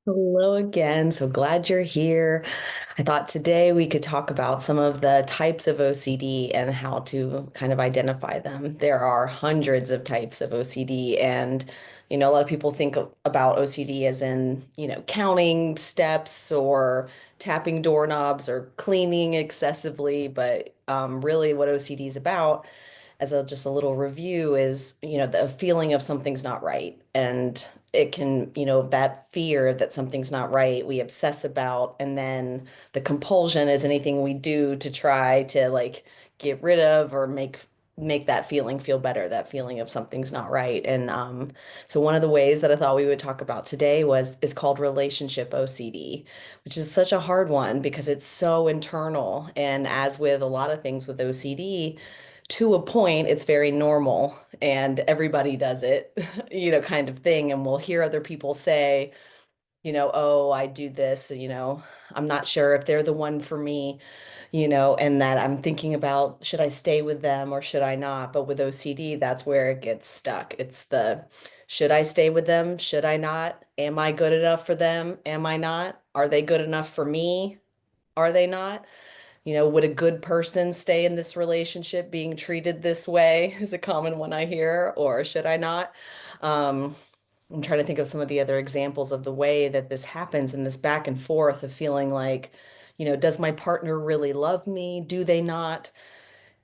Hello again. So glad you're here. I thought today we could talk about some of the types of OCD and how to kind of identify them. There are hundreds of types of OCD, and a lot of people think about OCD as in, counting steps or tapping doorknobs or cleaning excessively, but really what OCD is about as just a little review is, the feeling of something's not right. And it can, that fear that something's not right, we obsess about. And then the compulsion is anything we do to try to like get rid of or make that feeling feel better, that feeling of something's not right. And so one of the ways that I thought we would talk about today is called relationship OCD, which is such a hard one because it's so internal. And as with a lot of things with OCD, to a point, it's very normal and everybody does it, kind of thing. And we'll hear other people say, oh, I do this, I'm not sure if they're the one for me, and that I'm thinking about should I stay with them or should I not? But with OCD, that's where it gets stuck. It's the should I stay with them? Should I not? Am I good enough for them? Am I not? Are they good enough for me? Are they not? Would a good person stay in this relationship being treated this way is a common one I hear, or should I not? Um, I'm trying to think of some of the other examples of the way that this happens and this back and forth of feeling like, does my partner really love me? Do they not?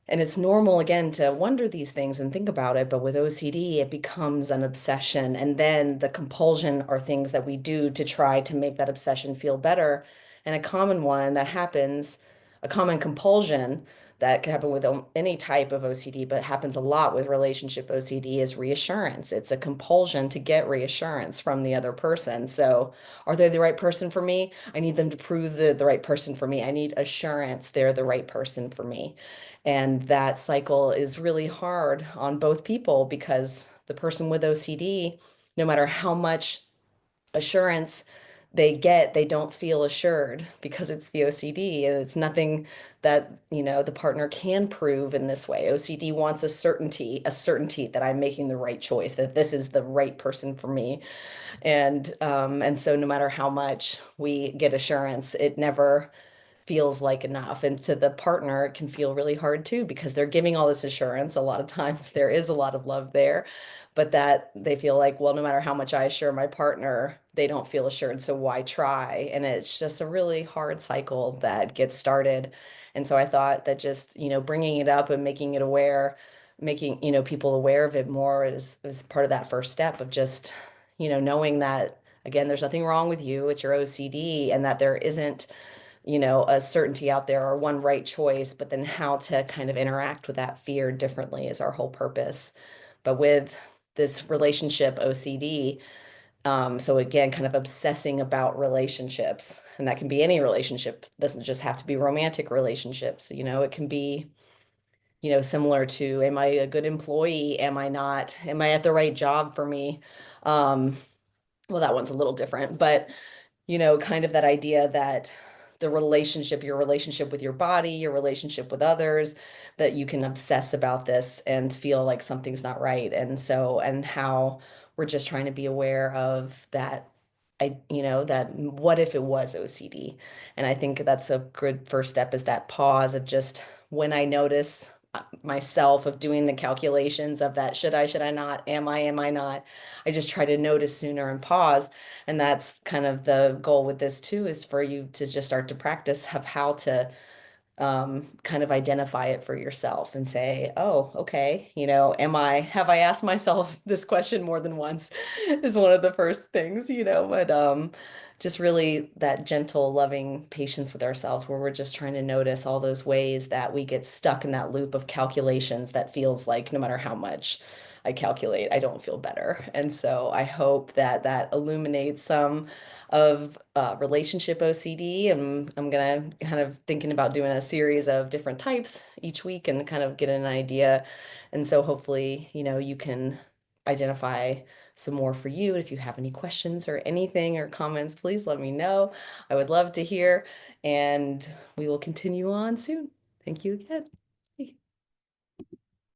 And it's normal again to wonder these things and think about it, but with OCD, it becomes an obsession. And then the compulsion are things that we do to try to make that obsession feel better. And a common one that happens, a common compulsion that can happen with any type of OCD, but happens a lot with relationship OCD is reassurance. It's a compulsion to get reassurance from the other person. So, are they the right person for me? I need them to prove they're the right person for me. I need assurance they're the right person for me. And that cycle is really hard on both people because the person with OCD, no matter how much assurance they get, they don't feel assured because it's the OCD and it's nothing that, the partner can prove in this way. OCD wants a certainty that I'm making the right choice, that this is the right person for me. And so no matter how much we get assurance, it never feels like enough. And to the partner, it can feel really hard too because they're giving all this assurance. A lot of times there is a lot of love there, but that they feel like, well, no matter how much I assure my partner, they don't feel assured. So why try? And it's just a really hard cycle that gets started. And so I thought that just, bringing it up and making it aware, making, people aware of it more is part of that first step of just, knowing that again, there's nothing wrong with you. It's your OCD and that there isn't a certainty out there or one right choice, but then how to kind of interact with that fear differently is our whole purpose. But with this relationship OCD, so again, kind of obsessing about relationships, and that can be any relationship, it doesn't just have to be romantic relationships, it can be, similar to, am I a good employee? Am I not? Am I at the right job for me? Um, well, that one's a little different, but kind of that idea that your relationship with your body, your relationship with others, that you can obsess about this and feel like something's not right. And so, and how we're just trying to be aware of that. That what if it was OCD? And I think that's a good first step is that pause of just when I notice myself of doing the calculations of that, should I not, am I not? I just try to notice sooner and pause. And that's kind of the goal with this too, is for you to just start to practice of how to kind of identify it for yourself and say, oh, okay, have I asked myself this question more than once is one of the first things, but just really that gentle, loving patience with ourselves where we're just trying to notice all those ways that we get stuck in that loop of calculations that feels like no matter how much I calculate, I don't feel better. And so I hope that that illuminates some of relationship OCD. And I'm gonna kind of thinking about doing a series of different types each week and kind of get an idea. And so hopefully, you can identify some more for you. If you have any questions or anything or comments, please let me know. I would love to hear, and we will continue on soon. Thank you again.